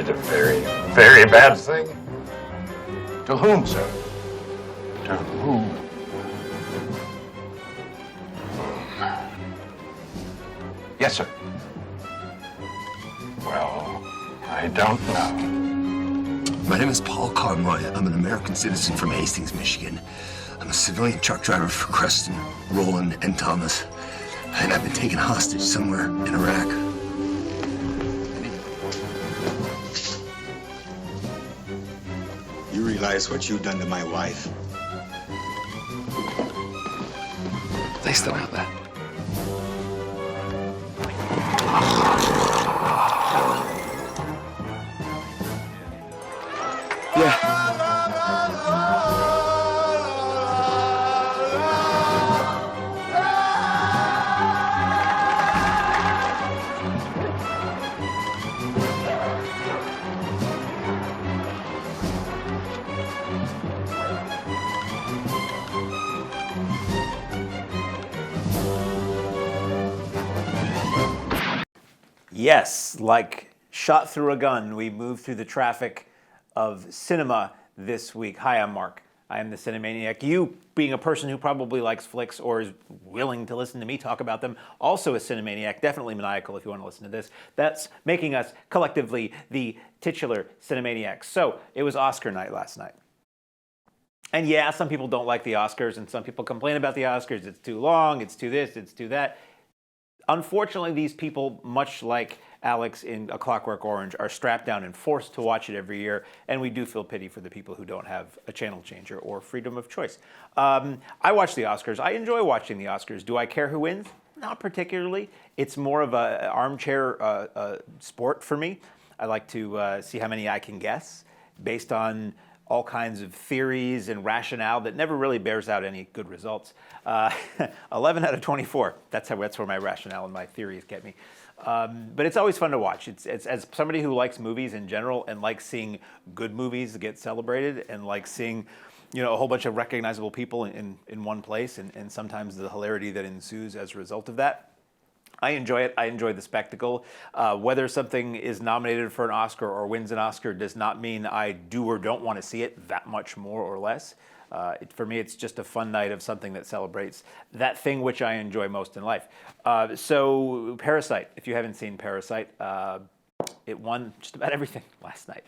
did a very, very bad thing. To whom, sir? To whom? Yes, sir. Well, I don't know. My name is Paul Conroy. I'm an American citizen from Hastings, Michigan. I'm a civilian truck driver for Creston, Roland, and Thomas. And I've been taken hostage somewhere in Iraq. You realize what you've done to my wife? They still have that. Yeah. Yes, like shot through a gun, we move through the traffic of cinema this week. Hi, I'm Mark. I am the Cinemaniac. You, being a person who probably likes flicks or is willing to listen to me talk about them, also a Cinemaniac, definitely maniacal if you want to listen to this. That's making us collectively the titular Cinemaniacs. So, it was Oscar night last night. And yeah, some people don't like the Oscars, and some people complain about the Oscars. It's too long, it's too this, it's too that. Unfortunately, these people, much like Alex in A Clockwork Orange, are strapped down and forced to watch it every year, and we do feel pity for the people who don't have a channel changer or freedom of choice. I watch the Oscars. I enjoy watching the Oscars. Do I care who wins? Not particularly. It's more of an armchair sport for me. I like to see how many I can guess based on all kinds of theories and rationale that never really bears out any good results. 11 out of 24. That's where my rationale and my theories get me. But it's always fun to watch. It's as somebody who likes movies in general and likes seeing good movies get celebrated and likes seeing, a whole bunch of recognizable people in one place and sometimes the hilarity that ensues as a result of that. I enjoy it. I enjoy the spectacle. Whether something is nominated for an Oscar or wins an Oscar does not mean I do or don't want to see it that much more or less. For me, it's just a fun night of something that celebrates that thing which I enjoy most in life. So Parasite, if you haven't seen Parasite, it won just about everything last night.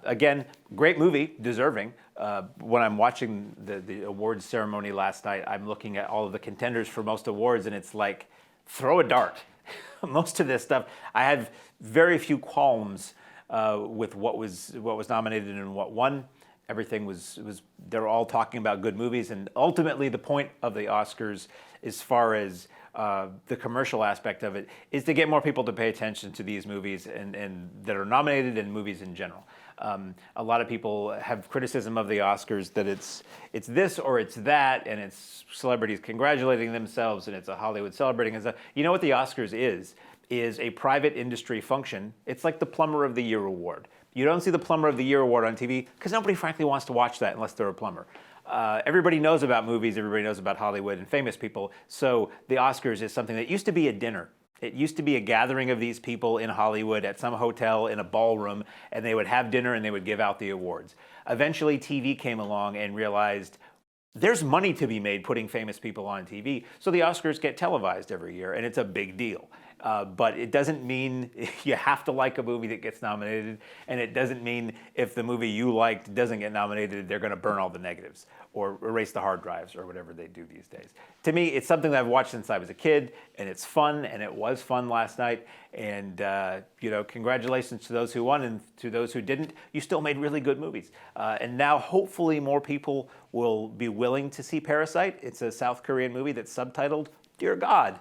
Again, great movie, deserving. When I'm watching the awards ceremony last night, I'm looking at all of the contenders for most awards, and it's like, throw a dart. Most of this stuff, I have very few qualms with what was nominated and what won. Everything was they're all talking about good movies, and ultimately the point of the Oscars, as far as the commercial aspect of it, is to get more people to pay attention to these movies and that are nominated and movies in general. A lot of people have criticism of the Oscars that it's this or it's that, and it's celebrities congratulating themselves, and it's a Hollywood celebrating and stuff. You know what the Oscars is a private industry function. It's like the Plumber of the Year award. You don't see the Plumber of the Year award on TV because nobody frankly wants to watch that unless they're a plumber. Everybody knows about movies, everybody knows about Hollywood and famous people, so the Oscars is something that used to be a dinner. It used to be a gathering of these people in Hollywood at some hotel in a ballroom, and they would have dinner and they would give out the awards. Eventually, TV came along and realized there's money to be made putting famous people on TV, so the Oscars get televised every year, and it's a big deal. But it doesn't mean you have to like a movie that gets nominated, and it doesn't mean if the movie you liked doesn't get nominated, they're going to burn all the negatives or erase the hard drives or whatever they do these days. To me, it's something that I've watched since I was a kid, and it's fun, and it was fun last night. And congratulations to those who won, and to those who didn't. You still made really good movies. And now, hopefully, more people will be willing to see Parasite. It's a South Korean movie that's subtitled "Dear God."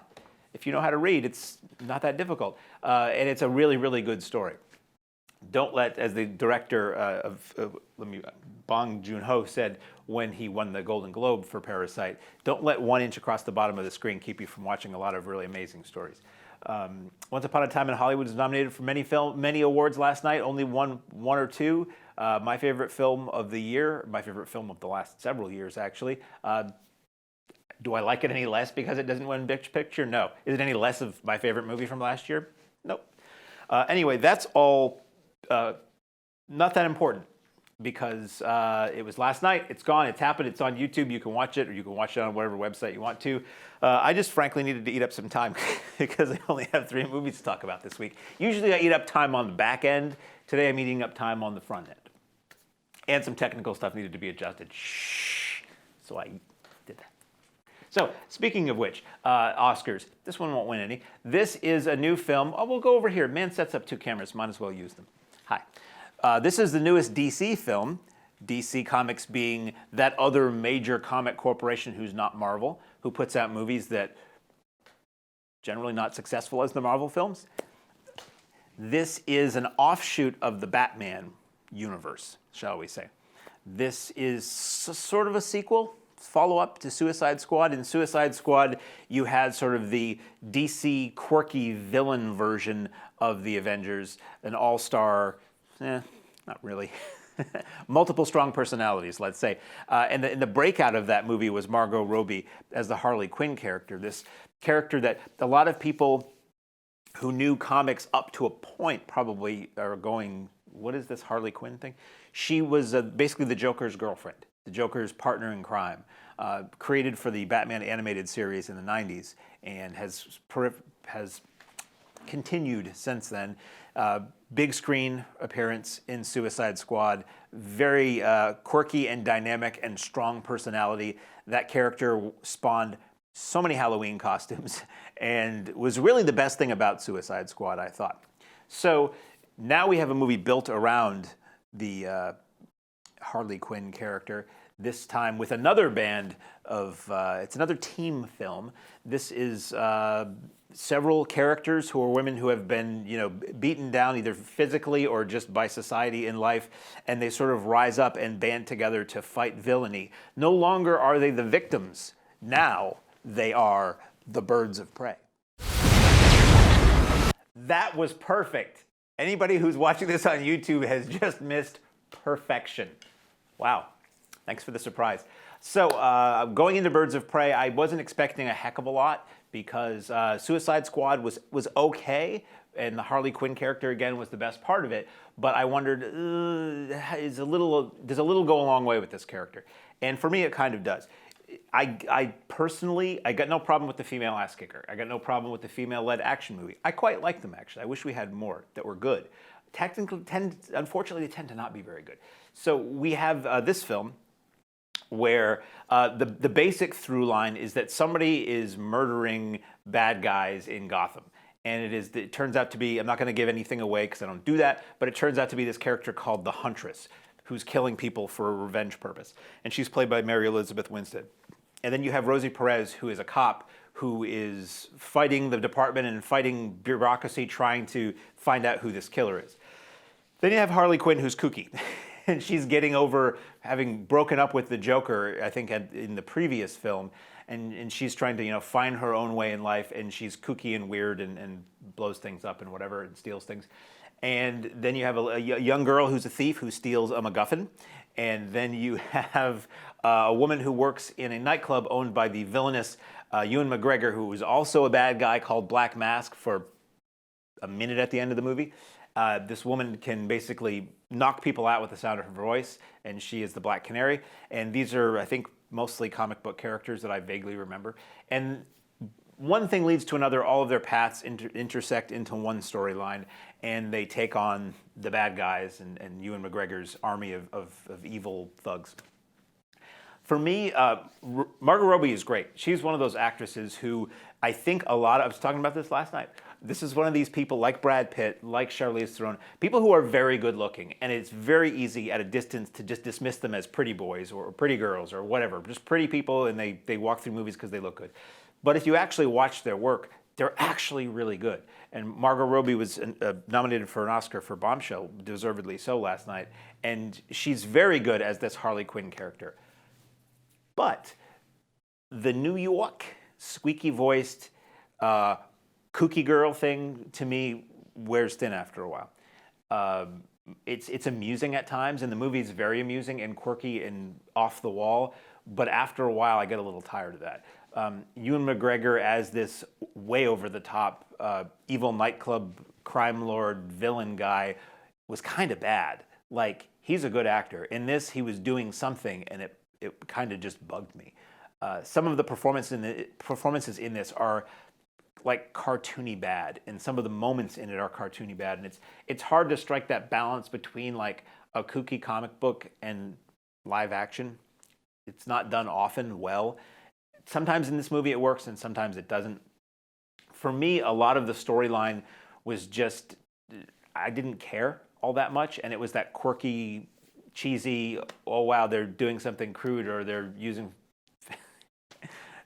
If you know how to read, it's not that difficult. And it's a really, really good story. Don't let, as the director Bong Joon-ho said when he won the Golden Globe for Parasite, don't let 1 inch across the bottom of the screen keep you from watching a lot of really amazing stories. Once Upon a Time in Hollywood was nominated for many awards last night, only one or two. My favorite film of the year, my favorite film of the last several years actually, do I like it any less because it doesn't win Best Picture? No. Is it any less of my favorite movie from last year? Nope. Anyway, that's all not that important because it was last night. It's gone. It's happened. It's on YouTube. You can watch it, or you can watch it on whatever website you want to. I just frankly needed to eat up some time because I only have 3 movies to talk about this week. Usually I eat up time on the back end. Today I'm eating up time on the front end. And some technical stuff needed to be adjusted. Shh. So I did that. So, speaking of which, Oscars. This one won't win any. This is a new film. Oh, we'll go over here. Man sets up 2 cameras. Might as well use them. Hi. This is the newest DC film. DC Comics being that other major comic corporation who's not Marvel, who puts out movies that generally not successful as the Marvel films. This is an offshoot of the Batman universe, shall we say. This is sort of a sequel, follow-up to Suicide Squad. In Suicide Squad, you had sort of the DC quirky villain version of the Avengers, an all-star, not really, multiple strong personalities, let's say. And the breakout of that movie was Margot Robbie as the Harley Quinn character, this character that a lot of people who knew comics up to a point probably are going, what is this Harley Quinn thing? She was basically the Joker's girlfriend, the Joker's partner in crime, created for the Batman animated series in the 90s and has continued since then. Big screen appearance in Suicide Squad, very quirky and dynamic and strong personality. That character spawned so many Halloween costumes and was really the best thing about Suicide Squad, I thought. So now we have a movie built around the Harley Quinn character, this time with another band of, it's another team film. This is several characters who are women who have been, beaten down either physically or just by society in life, and they sort of rise up and band together to fight villainy. No longer are they the victims. Now they are the birds of prey. That was perfect. Anybody who's watching this on YouTube has just missed perfection. Wow. Thanks for the surprise. So going into Birds of Prey, I wasn't expecting a heck of a lot because Suicide Squad was okay, and the Harley Quinn character, again, was the best part of it. But I wondered, does a little go a long way with this character? And for me, it kind of does. I personally, I got no problem with the female ass kicker. I got no problem with the female-led action movie. I quite like them, actually. I wish we had more that were good. Unfortunately, they tend to not be very good. So we have this film where the basic through line is that somebody is murdering bad guys in Gotham. And it turns out to be, I'm not going to give anything away because I don't do that, but it turns out to be this character called the Huntress, who's killing people for a revenge purpose. And she's played by Mary Elizabeth Winstead. And then you have Rosie Perez, who is a cop who is fighting the department and fighting bureaucracy, trying to find out who this killer is. Then you have Harley Quinn, who's kooky. And she's getting over having broken up with the Joker, I think, in the previous film. And she's trying to, find her own way in life. And she's kooky and weird and blows things up and whatever and steals things. And then you have a young girl who's a thief who steals a MacGuffin. And then you have a woman who works in a nightclub owned by the villainous Ewan McGregor, who is also a bad guy, called Black Mask for a minute at the end of the movie. This woman can basically knock people out with the sound of her voice, and she is the Black Canary. And these are, I think, mostly comic book characters that I vaguely remember. And one thing leads to another. All of their paths intersect into one storyline, and they take on the bad guys and Ewan McGregor's army of evil thugs. For me, Margot Robbie is great. She's one of those actresses who I think I was talking about this last night. This is one of these people like Brad Pitt, like Charlize Theron, people who are very good looking, and it's very easy at a distance to just dismiss them as pretty boys or pretty girls or whatever, just pretty people, and they walk through movies because they look good. But if you actually watch their work, they're actually really good. And Margot Robbie was nominated for an Oscar for Bombshell, deservedly so, last night, and she's very good as this Harley Quinn character. But the New York, squeaky-voiced, kooky girl thing, to me, wears thin after a while. It's amusing at times, and the movie's very amusing and quirky and off the wall, but after a while, I get a little tired of that. Ewan McGregor as this way over-the-top evil nightclub crime lord villain guy was kind of bad. Like, he's a good actor. In this, he was doing something, and it kind of just bugged me. Some of the performances in this are like cartoony bad, and some of the moments in it are cartoony bad, and it's hard to strike that balance between like a kooky comic book and live action. It's not done often well. Sometimes in this movie it works, and sometimes it doesn't. For me, a lot of the storyline was just, I didn't care all that much, and it was that quirky, cheesy, oh wow, they're doing something crude, or they're using.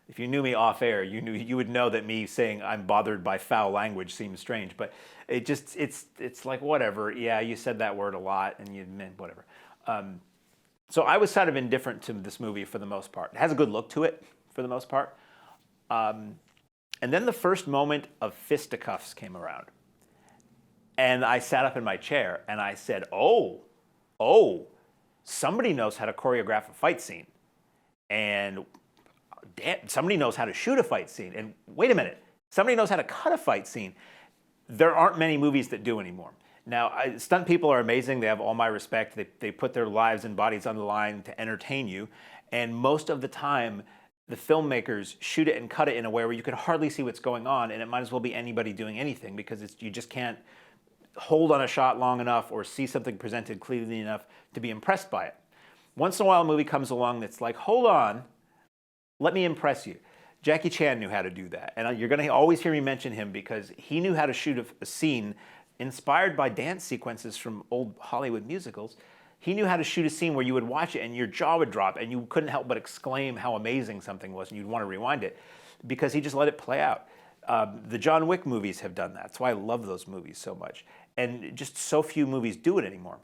If you knew me off air, you would know that me saying I'm bothered by foul language seems strange, but it's like whatever. Yeah, you said that word a lot, and you meant whatever. So I was kind of indifferent to this movie for the most part. It has a good look to it for the most part. And then the first moment of fisticuffs came around, and I sat up in my chair and I said, "Oh, somebody knows how to choreograph a fight scene, and." Damn, somebody knows how to shoot a fight scene. And wait a minute, somebody knows how to cut a fight scene. There aren't many movies that do anymore. Now, stunt people are amazing. They have all my respect. They put their lives and bodies on the line to entertain you. And most of the time, the filmmakers shoot it and cut it in a way where you can hardly see what's going on, and it might as well be anybody doing anything, because you just can't hold on a shot long enough or see something presented clearly enough to be impressed by it. Once in a while, a movie comes along that's like, hold on, let me impress you. Jackie Chan knew how to do that. And you're going to always hear me mention him because he knew how to shoot a scene inspired by dance sequences from old Hollywood musicals. He knew how to shoot a scene where you would watch it and your jaw would drop and you couldn't help but exclaim how amazing something was, and you'd want to rewind it because he just let it play out. The John Wick movies have done that. That's why I love those movies so much. And just so few movies do it anymore.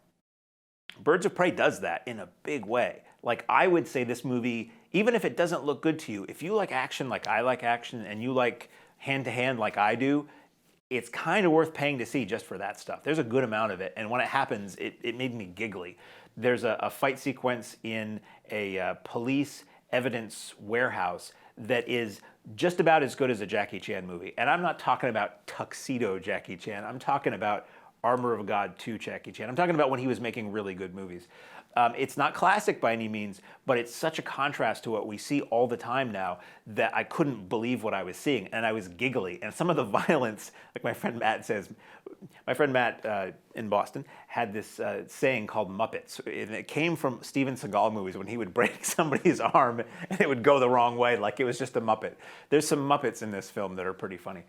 Birds of Prey does that in a big way. Like, I would say this movie, even if it doesn't look good to you, if you like action like I like action, and you like hand-to-hand like I do, it's kind of worth paying to see just for that stuff. There's a good amount of it, and when it happens, it made me giggly. There's a fight sequence in a police evidence warehouse that is just about as good as a Jackie Chan movie. And I'm not talking about tuxedo Jackie Chan. I'm talking about Armor of God 2 Jackie Chan. I'm talking about when he was making really good movies. It's not classic by any means, but it's such a contrast to what we see all the time now that I couldn't believe what I was seeing, and I was giggly. And some of the violence, like my friend Matt says, my friend Matt in Boston had this saying called Muppets, and it came from Steven Seagal movies when he would break somebody's arm and it would go the wrong way, like it was just a Muppet. There's some Muppets in this film that are pretty funny.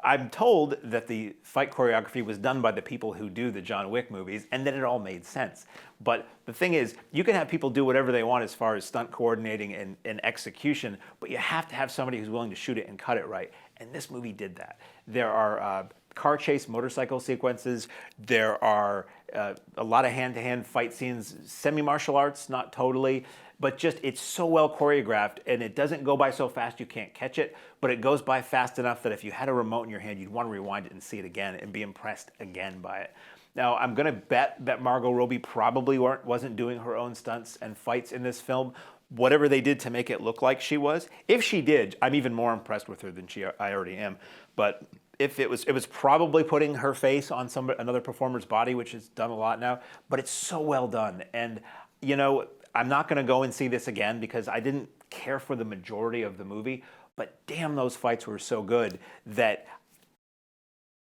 I'm told that the fight choreography was done by the people who do the John Wick movies, and that it all made sense. But the thing is, you can have people do whatever they want as far as stunt coordinating and execution, but you have to have somebody who's willing to shoot it and cut it right. And this movie did that. There are car chase motorcycle sequences. There are a lot of hand-to-hand fight scenes, semi-martial arts, not totally. But just, it's so well choreographed, and it doesn't go by so fast you can't catch it, but it goes by fast enough that if you had a remote in your hand, you'd want to rewind it and see it again and be impressed again by it. Now, I'm going to bet that Margot Robbie probably wasn't doing her own stunts and fights in this film, whatever they did to make it look like she was. If she did, I'm even more impressed with her than I already am. But if it was probably putting her face on another performer's body, which is done a lot now, but it's so well done. And, you know, I'm not going to go and see this again because I didn't care for the majority of the movie, but damn, those fights were so good that,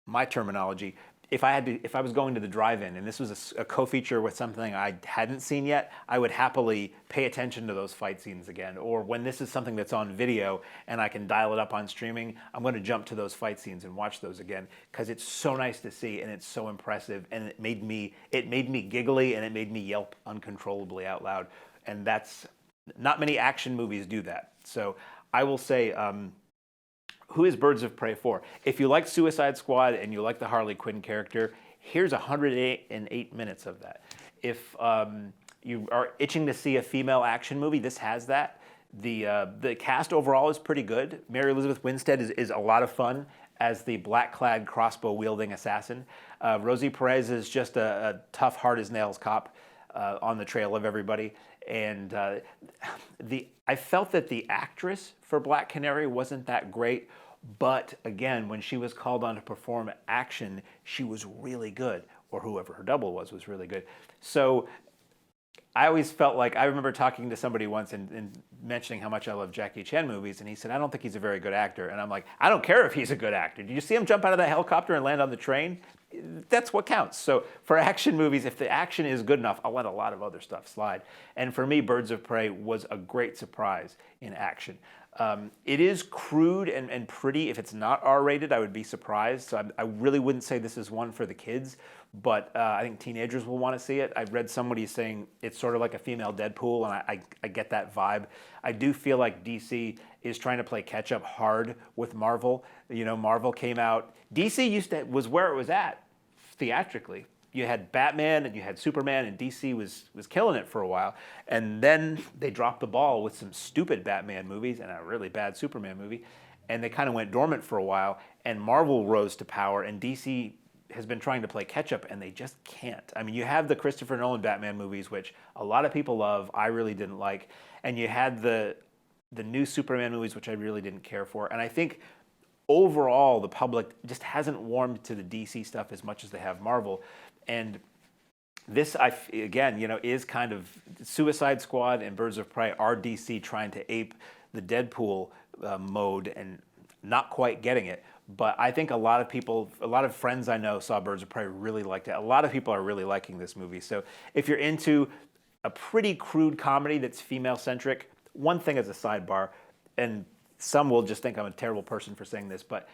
my terminology, if I was going to the drive-in and this was a co-feature with something I hadn't seen yet, I would happily pay attention to those fight scenes again. Or when this is something that's on video and I can dial it up on streaming, I'm going to jump to those fight scenes and watch those again because it's so nice to see and it's so impressive, and it made me giggly, and it made me yelp uncontrollably out loud. And that's, not many action movies do that. So I will say, who is Birds of Prey for? If you like Suicide Squad and you like the Harley Quinn character, here's 108 minutes of that. If you are itching to see a female action movie, this has that. The cast overall is pretty good. Mary Elizabeth Winstead is a lot of fun as the black-clad crossbow-wielding assassin. Rosie Perez is just a tough, hard-as-nails cop on the trail of everybody. And I felt that the actress for Black Canary wasn't that great, but again, when she was called on to perform action, she was really good. or whoever her double was really good. So I always felt like, I remember talking to somebody once and mentioning how much I love Jackie Chan movies, and he said, I don't think he's a very good actor. And I'm like, I don't care if he's a good actor. Did you see him jump out of that helicopter and land on the train? That's what counts. So for action movies, if the action is good enough, I'll let a lot of other stuff slide. And for me, Birds of Prey was a great surprise in action. It is crude and pretty. If it's not R-rated, I would be surprised. So I really wouldn't say this is one for the kids, but I think teenagers will want to see it. I've read somebody saying it's sort of like a female Deadpool, and I get that vibe. I do feel like DC is trying to play catch up hard with Marvel. You know, Marvel came out. DC was where it was at theatrically. You had Batman and you had Superman, and DC was killing it for a while. And then they dropped the ball with some stupid Batman movies and a really bad Superman movie. And they kind of went dormant for a while. And Marvel rose to power, and DC has been trying to play catch up, and they just can't. I mean, you have the Christopher Nolan Batman movies, which a lot of people love. I really didn't like. And you had the new Superman movies, which I really didn't care for. And I think overall, the public just hasn't warmed to the DC stuff as much as they have Marvel. And this, again, you know, is kind of Suicide Squad and Birds of Prey are DC trying to ape the Deadpool mode and not quite getting it. But I think a lot of friends I know saw Birds of Prey, really liked it. A lot of people are really liking this movie. So if you're into a pretty crude comedy that's female-centric, one thing as a sidebar, and some will just think I'm a terrible person for saying this, but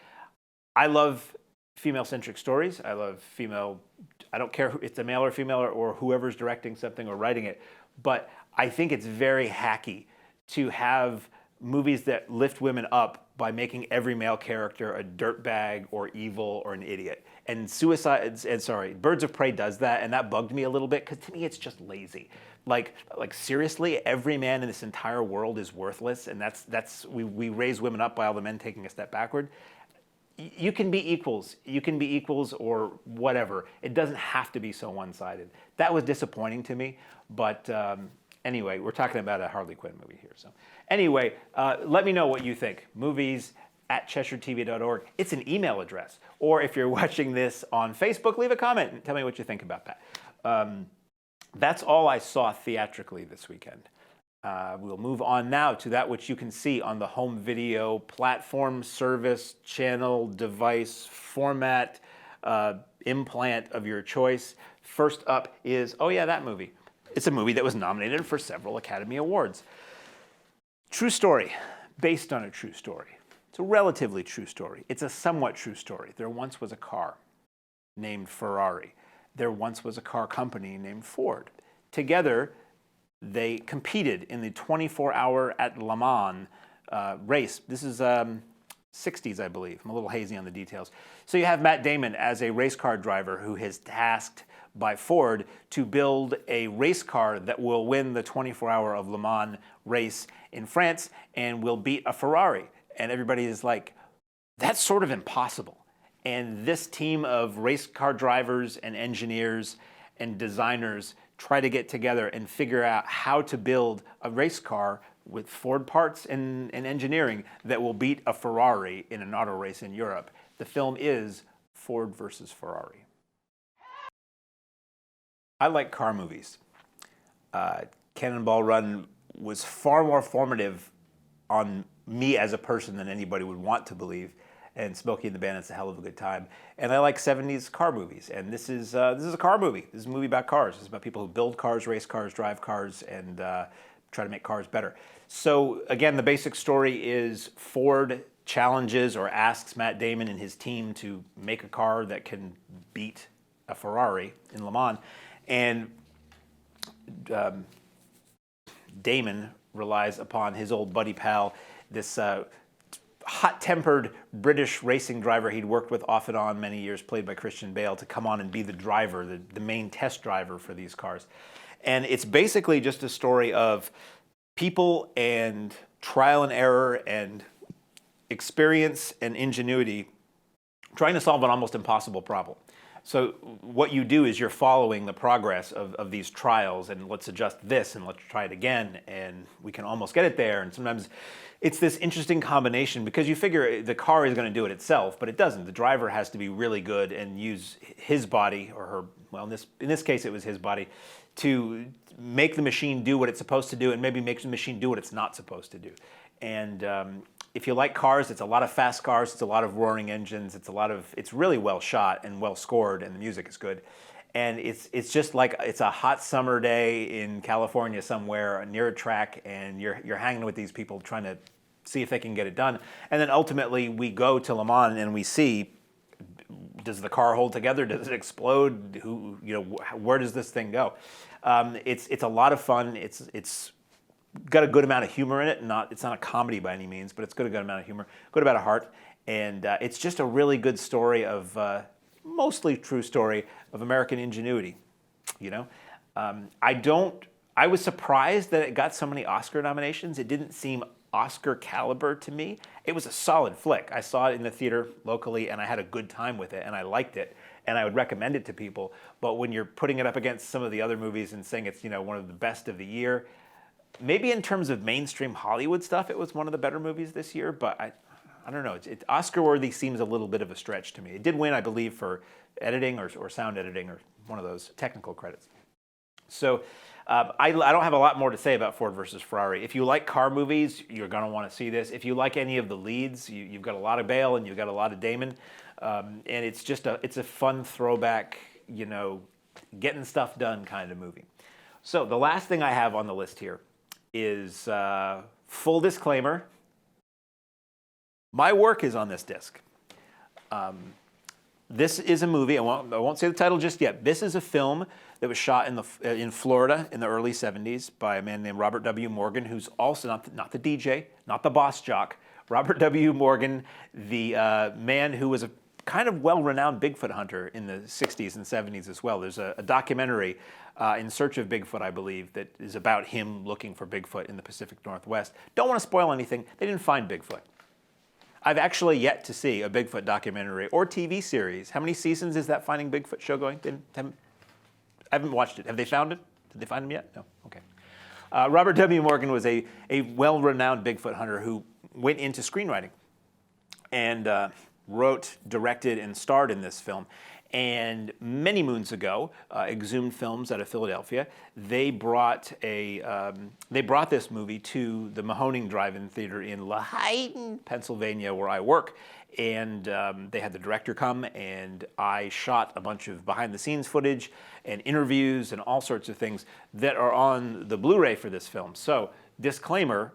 I love female-centric stories. I love I don't care if it's a male or female or whoever's directing something or writing it, but I think it's very hacky to have movies that lift women up by making every male character a dirtbag or evil or an idiot. And Birds of Prey does that, and that bugged me a little bit, because to me it's just lazy. Like seriously, every man in this entire world is worthless, and we raise women up by all the men taking a step backward. You can be equals. You can be equals or whatever. It doesn't have to be so one-sided. That was disappointing to me, but anyway, we're talking about a Harley Quinn movie here. So anyway, let me know what you think. movies@CheshireTV.org. It's an email address. Or if you're watching this on Facebook, leave a comment and tell me what you think about that. That's all I saw theatrically this weekend. We'll move on now to that which you can see on the home video platform, service, channel, device, format, implant of your choice. First up is, that movie. It's a movie that was nominated for several Academy Awards. True story, based on a true story. It's a relatively true story. It's a somewhat true story. There once was a car named Ferrari. There once was a car company named Ford. Together, they competed in the 24-hour at Le Mans race. This is 60s, I believe. I'm a little hazy on the details. So you have Matt Damon as a race car driver who is tasked by Ford to build a race car that will win the 24-hour of Le Mans race in France and will beat a Ferrari. And everybody is like, that's sort of impossible. And this team of race car drivers and engineers and designers try to get together and figure out how to build a race car with Ford parts and engineering that will beat a Ferrari in an auto race in Europe. The film is Ford versus Ferrari. I like car movies. Cannonball Run was far more formative on me as a person than anybody would want to believe. And Smokey and the Bandit's a hell of a good time. And I like 70s car movies. And this is a car movie. This is a movie about cars. It's about people who build cars, race cars, drive cars, and try to make cars better. So again, the basic story is Ford challenges or asks Matt Damon and his team to make a car that can beat a Ferrari in Le Mans. And Damon relies upon his old buddy pal, this hot-tempered British racing driver he'd worked with off and on many years, played by Christian Bale, to come on and be the driver, the main test driver for these cars. And it's basically just a story of people and trial and error and experience and ingenuity trying to solve an almost impossible problem. So what you do is you're following the progress of these trials, and let's adjust this and let's try it again, and we can almost get it there. And sometimes it's this interesting combination because you figure the car is going to do it itself, but it doesn't. The driver has to be really good and use his body or well, in this case, it was his body, to make the machine do what it's supposed to do and maybe make the machine do what it's not supposed to do. And if you like cars, it's a lot of fast cars, it's a lot of roaring engines, it's really well shot and well scored, and the music is good. And it's just like it's a hot summer day in California somewhere near a track, and you're hanging with these people trying to see if they can get it done. And then ultimately we go to Le Mans and we see, does the car hold together? Does it explode? Where does this thing go? It's a lot of fun. It's got a good amount of humor in it. It's not a comedy by any means, but it's got a good amount of humor, good amount of heart, and it's just a really good story of mostly true story of American ingenuity. I was surprised that it got so many Oscar nominations. It didn't seem Oscar caliber to me. It was a solid flick. I saw it in the theater locally, and I had a good time with it, and I liked it, and I would recommend it to people. But when you're putting it up against some of the other movies and saying it's one of the best of the year, maybe in terms of mainstream Hollywood stuff, it was one of the better movies this year. But I don't know. Oscar-worthy seems a little bit of a stretch to me. It did win, I believe, for editing or sound editing or one of those technical credits. So I don't have a lot more to say about Ford versus Ferrari. If you like car movies, you're going to want to see this. If you like any of the leads, you've got a lot of Bale and you've got a lot of Damon. And it's a fun throwback, getting stuff done kind of movie. So the last thing I have on the list here is full disclaimer. My work is on this disc. This is a movie. I won't say the title just yet. This is a film that was shot in Florida in the early 70s by a man named Robert W. Morgan, who's also not the DJ, not the boss jock. Robert W. Morgan, the man who was a kind of well-renowned Bigfoot hunter in the 60s and 70s as well. There's a documentary, In Search of Bigfoot, I believe, that is about him looking for Bigfoot in the Pacific Northwest. Don't want to spoil anything. They didn't find Bigfoot. I've actually yet to see a Bigfoot documentary or TV series. How many seasons is that Finding Bigfoot show going? I haven't watched it. Have they found it? Did they find him yet? No. Okay. Robert W. Morgan was a well-renowned Bigfoot hunter who went into screenwriting and wrote, directed, and starred in this film. And many moons ago, Exhumed Films out of Philadelphia, they brought this movie to the Mahoning Drive-In Theater in Lehighton, Pennsylvania, where I work. And they had the director come, and I shot a bunch of behind-the-scenes footage and interviews and all sorts of things that are on the Blu-ray for this film. So, disclaimer,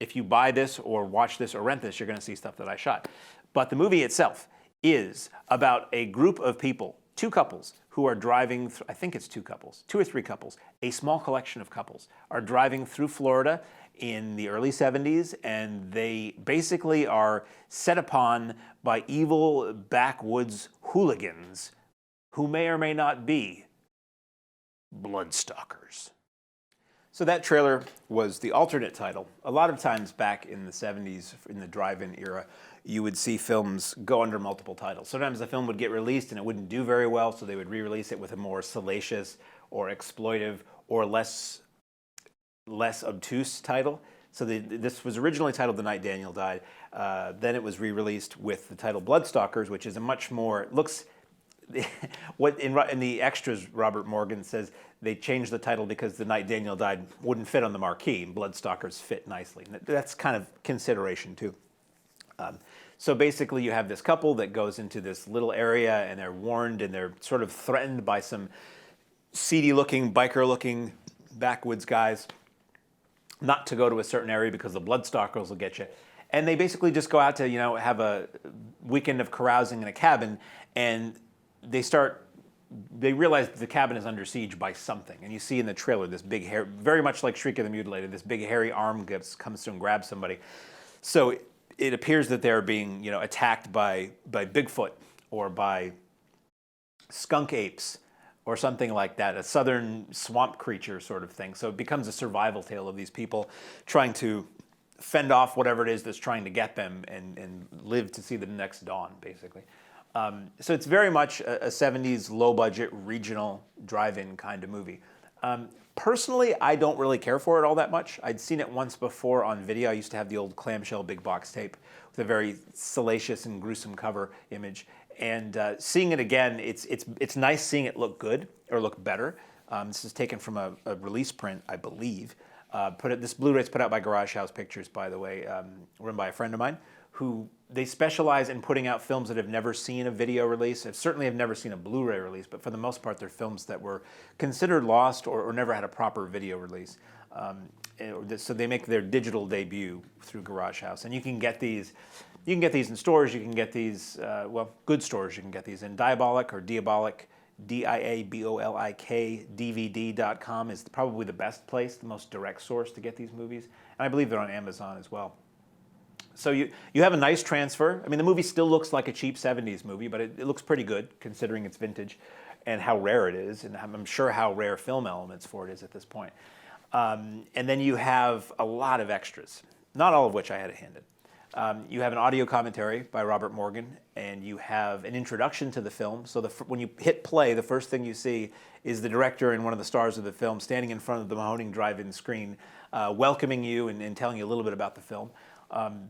if you buy this or watch this or rent this, you're going to see stuff that I shot. But the movie itself is about a group of people, two couples, who are driving, I think it's two or three couples, a small collection of couples, are driving through Florida in the early 70s, and they basically are set upon by evil backwoods hooligans who may or may not be Stalkers. So that trailer was the alternate title. A lot of times back in the 70s, in the drive-in era, you would see films go under multiple titles. Sometimes the film would get released and it wouldn't do very well, so they would re-release it with a more salacious or exploitive or less obtuse title. So this was originally titled The Night Daniel Died. Then it was re-released with the title Stalkers, which is a much more, what in the extras, Robert Morgan says they changed the title because The Night Daniel Died wouldn't fit on the marquee. Stalkers fit nicely. That's kind of consideration too. So basically you have this couple that goes into this little area and they're warned and they're sort of threatened by some seedy-looking, biker-looking backwoods guys not to go to a certain area because the Stalkers will get you. And they basically just go out to, have a weekend of carousing in a cabin, and they realize the cabin is under siege by something. And you see in the trailer this big hair, very much like Shriek of the Mutilated, this big hairy arm comes to and grabs somebody. So it appears that they're being, attacked by Bigfoot or by skunk apes or something like that, a southern swamp creature sort of thing. So it becomes a survival tale of these people trying to fend off whatever it is that's trying to get them and live to see the next dawn, basically. So it's very much a 70s low-budget regional drive-in kind of movie. Personally, I don't really care for it all that much. I'd seen it once before on video. I used to have the old clamshell big box tape with a very salacious and gruesome cover image. And seeing it again, it's nice seeing it look good or look better. This is taken from a release print, I believe. This Blu-ray's put out by Garage House Pictures, by the way, run by a friend of mine, who they specialize in putting out films that have never seen a video release. Certainly have never seen a Blu-ray release, but for the most part, they're films that were considered lost or never had a proper video release. So they make their digital debut through Garage House, and you can get these. You can get these in stores. You can get these, good stores. You can get these in Diabolic or Diabolic, Diabolik DVD.com is probably the best place, the most direct source to get these movies. And I believe they're on Amazon as well. So you have a nice transfer. I mean, the movie still looks like a cheap 70s movie, but it looks pretty good considering it's vintage and how rare it is, and I'm sure how rare film elements for it is at this point. And then you have a lot of extras, not all of which I had a hand in. You have an audio commentary by Robert Morgan, and you have an introduction to the film. So when you hit play, the first thing you see is the director and one of the stars of the film standing in front of the Mahoning drive-in screen, welcoming you and telling you a little bit about the film.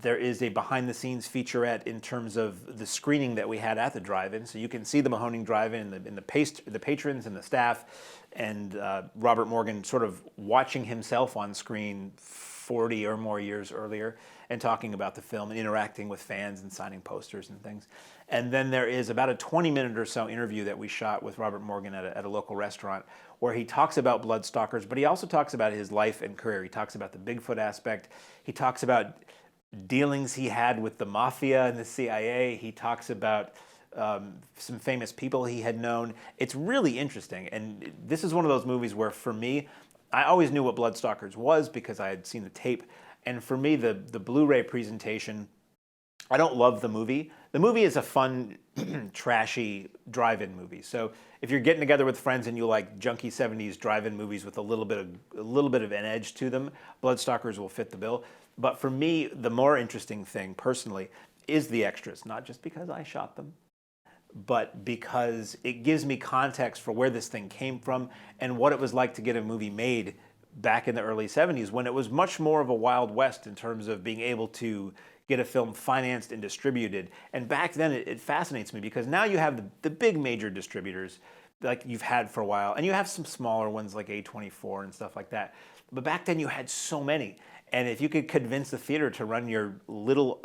There is a behind-the-scenes featurette in terms of the screening that we had at the drive-in, so you can see the Mahoning drive-in and the patrons and the staff, and Robert Morgan sort of watching himself on screen 40 or more years earlier and talking about the film and interacting with fans and signing posters and things. And then there is about a 20-minute or so interview that we shot with Robert Morgan at a local restaurant where he talks about Bloodstalkers, but he also talks about his life and career. He talks about the Bigfoot aspect. He talks about dealings he had with the mafia and the CIA. He talks about some famous people he had known. It's really interesting. And this is one of those movies where, for me, I always knew what Bloodstalkers was because I had seen the tape. And for me, the Blu-ray presentation, I don't love the movie. The movie is a fun, trashy drive-in movie. So if you're getting together with friends and you like junky 70s drive-in movies with a little bit of an edge to them, Bloodstalkers will fit the bill. But for me, the more interesting thing, personally, is the extras. Not just because I shot them, but because it gives me context for where this thing came from and what it was like to get a movie made back in the early 70s, when it was much more of a Wild West in terms of being able to get a film financed and distributed. And back then, it fascinates me because now you have the big major distributors like you've had for a while, and you have some smaller ones like A24 and stuff like that. But back then, you had so many. And if you could convince the theater to run your little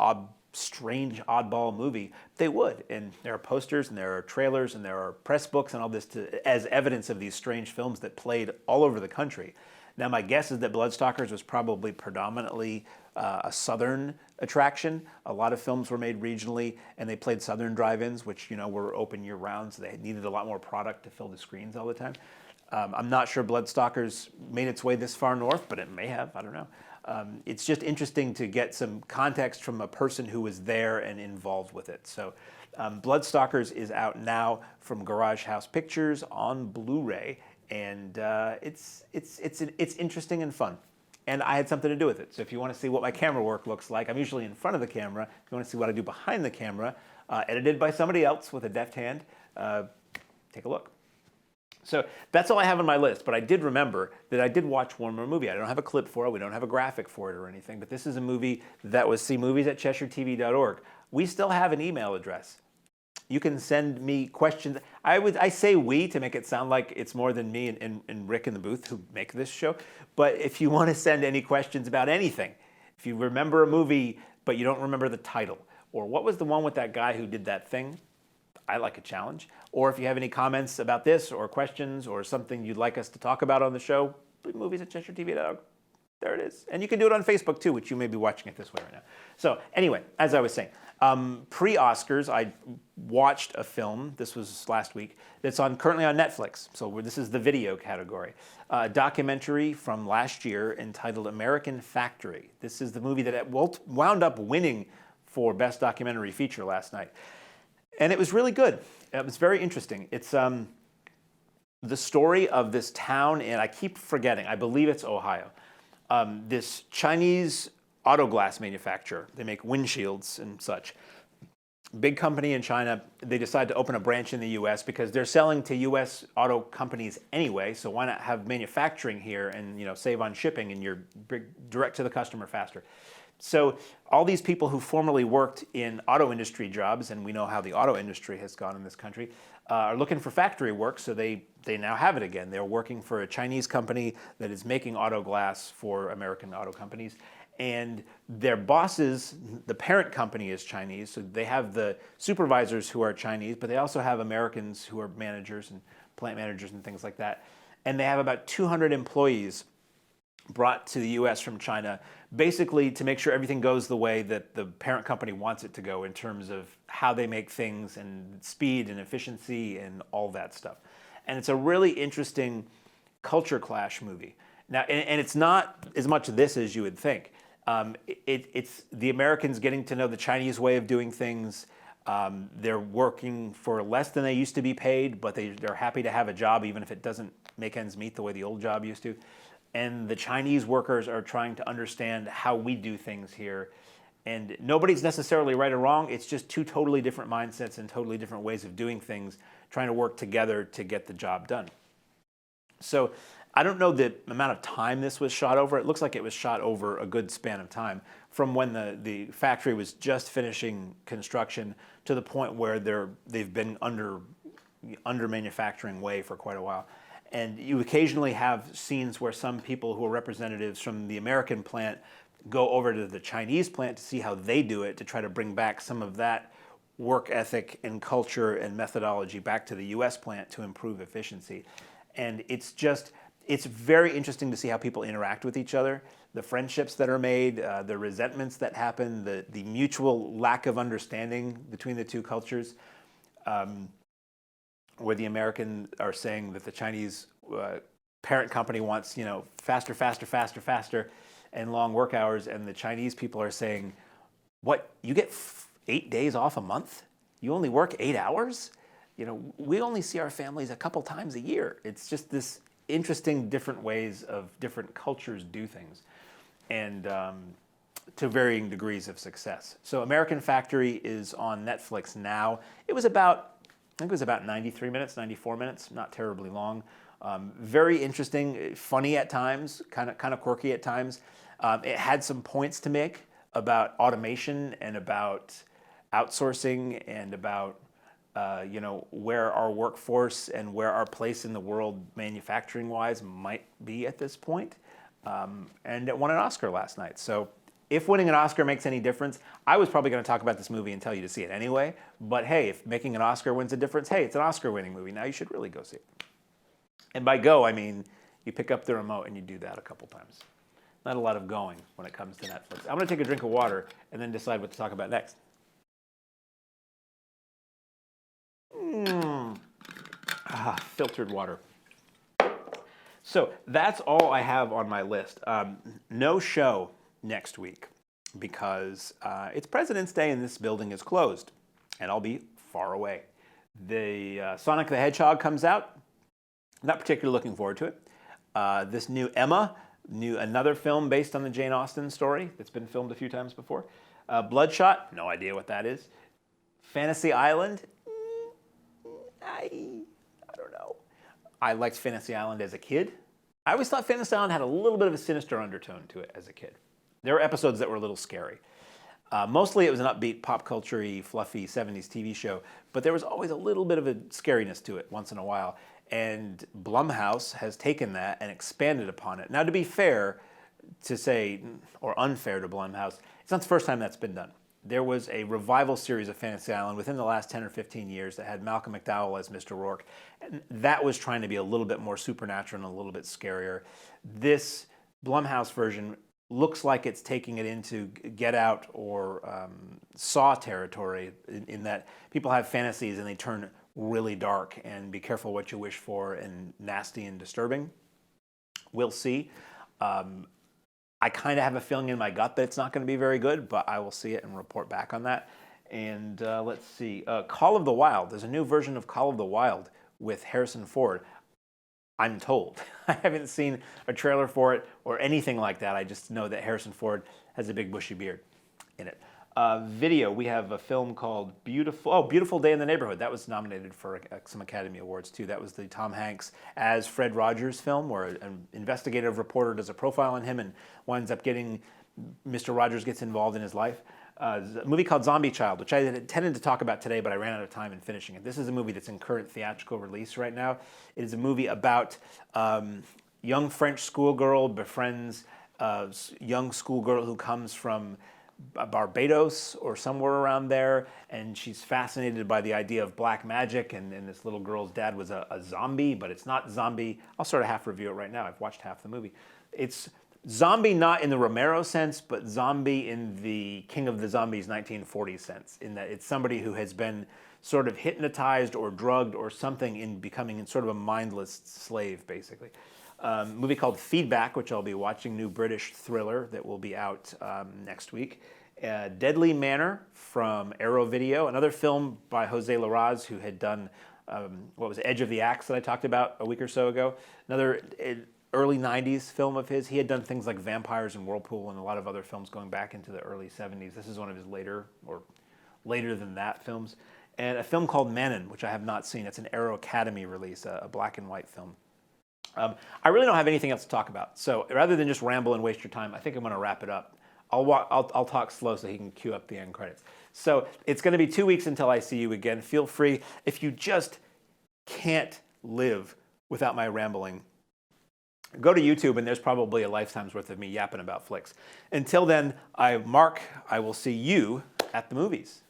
strange oddball movie, they would. And there are posters and there are trailers and there are press books and all this as evidence of these strange films that played all over the country. Now, my guess is that Bloodstalkers was probably predominantly a southern attraction. A lot of films were made regionally, and they played southern drive-ins, which were open year-round, so they needed a lot more product to fill the screens all the time. I'm not sure Bloodstalkers made its way this far north, but it may have. I don't know. It's just interesting to get some context from a person who was there and involved with it. So Bloodstalkers is out now from Garage House Pictures on Blu-ray. And it's interesting and fun. And I had something to do with it. So if you want to see what my camera work looks like, I'm usually in front of the camera. If you want to see what I do behind the camera, edited by somebody else with a deft hand, take a look. So that's all I have on my list. But I did remember that I did watch one more movie. I don't have a clip for it. We don't have a graphic for it or anything. But this is a movie that was cmovies@CheshireTV.org. We still have an email address. You can send me questions. I say we to make it sound like it's more than me and Rick in the booth who make this show. But if you want to send any questions about anything, if you remember a movie but you don't remember the title, or what was the one with that guy who did that thing, I like a challenge. Or if you have any comments about this or questions or something you'd like us to talk about on the show, movies@CheshireTV.org. There it is. And you can do it on Facebook too, which you may be watching it this way right now. So anyway, as I was saying, pre-Oscars, I watched a film, this was last week, that's currently on Netflix. So this is the video category. A documentary from last year entitled American Factory. This is the movie that wound up winning for Best Documentary Feature last night. And it was really good. It was very interesting. It's the story of this town, and I keep forgetting, I believe it's Ohio. This Chinese auto glass manufacturer. They make windshields and such. Big company in China. They decide to open a branch in the U.S. because they're selling to U.S. auto companies anyway. So why not have manufacturing here and save on shipping and you're direct to the customer faster. So all these people who formerly worked in auto industry jobs, and we know how the auto industry has gone in this country, are looking for factory work, so they now have it again. They're working for a Chinese company that is making auto glass for American auto companies. And their bosses, the parent company is Chinese, so they have the supervisors who are Chinese, but they also have Americans who are managers and plant managers and things like that. And they have about 200 employees brought to the US from China, basically to make sure everything goes the way that the parent company wants it to go in terms of how they make things and speed and efficiency and all that stuff. And it's a really interesting culture clash movie. Now, and it's not as much this as you would think. It's the Americans getting to know the Chinese way of doing things. They're working for less than they used to be paid, but they're happy to have a job even if it doesn't make ends meet the way the old job used to. And the Chinese workers are trying to understand how we do things here. And nobody's necessarily right or wrong. It's just two totally different mindsets and totally different ways of doing things, trying to work together to get the job done. So I don't know the amount of time this was shot over. It looks like it was shot over a good span of time, from when the factory was just finishing construction to the point where they've been under manufacturing way for quite a while. And you occasionally have scenes where some people who are representatives from the American plant go over to the Chinese plant to see how they do it, to try to bring back some of that work ethic and culture and methodology back to the US plant to improve efficiency. And it's very interesting to see how people interact with each other, the friendships that are made, the resentments that happen, the mutual lack of understanding between the two cultures. Where the Americans are saying that the Chinese parent company wants, faster, faster, faster, faster, and long work hours, and the Chinese people are saying, what, you get 8 days off a month? You only work 8 hours? We only see our families a couple times a year. It's just this interesting different ways of different cultures do things, and to varying degrees of success. So American Factory is on Netflix now. I think it was about 93 minutes, 94 minutes, not terribly long. Very interesting, funny at times, kind of quirky at times. It had some points to make about automation and about outsourcing and about where our workforce and where our place in the world manufacturing-wise might be at this point. And it won an Oscar last night. So if winning an Oscar makes any difference, I was probably going to talk about this movie and tell you to see it anyway. But hey, if making an Oscar wins a difference, hey, it's an Oscar-winning movie. Now you should really go see it. And by go, I mean you pick up the remote and you do that a couple times. Not a lot of going when it comes to Netflix. I'm going to take a drink of water and then decide what to talk about next. Filtered water. So that's all I have on my list. No show next week because it's President's Day and this building is closed and I'll be far away. The Sonic the Hedgehog comes out. Not particularly looking forward to it. This new Emma, another film based on the Jane Austen story that's been filmed a few times before. Bloodshot, no idea what that is. Fantasy Island, I don't know. I liked Fantasy Island as a kid. I always thought Fantasy Island had a little bit of a sinister undertone to it as a kid. There were episodes that were a little scary. Mostly it was an upbeat, pop culture-y, fluffy 70s TV show, but there was always a little bit of a scariness to it once in a while. And Blumhouse has taken that and expanded upon it. Now, to be fair to say, or unfair to Blumhouse, it's not the first time that's been done. There was a revival series of Fantasy Island within the last 10 or 15 years that had Malcolm McDowell as Mr. Rourke. And that was trying to be a little bit more supernatural and a little bit scarier. This Blumhouse version looks like it's taking it into Get Out or Saw territory in that people have fantasies and they turn really dark and be careful what you wish for and nasty and disturbing. We'll see. I kind of have a feeling in my gut that it's not going to be very good, but I will see it and report back on that. And let's see. Call of the Wild. There's a new version of Call of the Wild with Harrison Ford. I'm told. I haven't seen a trailer for it or anything like that. I just know that Harrison Ford has a big bushy beard in it. Video, we have a film called Beautiful Day in the Neighborhood. That was nominated for some Academy Awards too. That was the Tom Hanks as Fred Rogers film where an investigative reporter does a profile on him and winds up getting Mr. Rogers gets involved in his life. A movie called Zombie Child, which I intended to talk about today, but I ran out of time in finishing it. This is a movie that's in current theatrical release right now. It is a movie about young French schoolgirl befriends a young schoolgirl who comes from Barbados or somewhere around there, and she's fascinated by the idea of black magic, and this little girl's dad was a zombie, but it's not zombie. I'll sort of half review it right now. I've watched half the movie. It's zombie not in the Romero sense, but zombie in the King of the Zombies 1940s sense, in that it's somebody who has been sort of hypnotized or drugged or something in becoming sort of a mindless slave, basically. Movie called Feedback, which I'll be watching, new British thriller that will be out next week. Deadly Manor from Arrow Video, another film by Jose Larraz, who had done, what was it, Edge of the Axe that I talked about a week or so ago. Another early 90s film of his. He had done things like Vampires and Whirlpool and a lot of other films going back into the early 70s. This is one of his later than that films. And a film called Manon, which I have not seen. It's an Arrow Academy release, a black and white film. I really don't have anything else to talk about. So rather than just ramble and waste your time, I think I'm going to wrap it up. I'll talk slow so he can cue up the end credits. So it's going to be 2 weeks until I see you again. Feel free, if you just can't live without my rambling, go to YouTube and there's probably a lifetime's worth of me yapping about flicks. Until then, I will see you at the movies.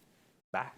Bye.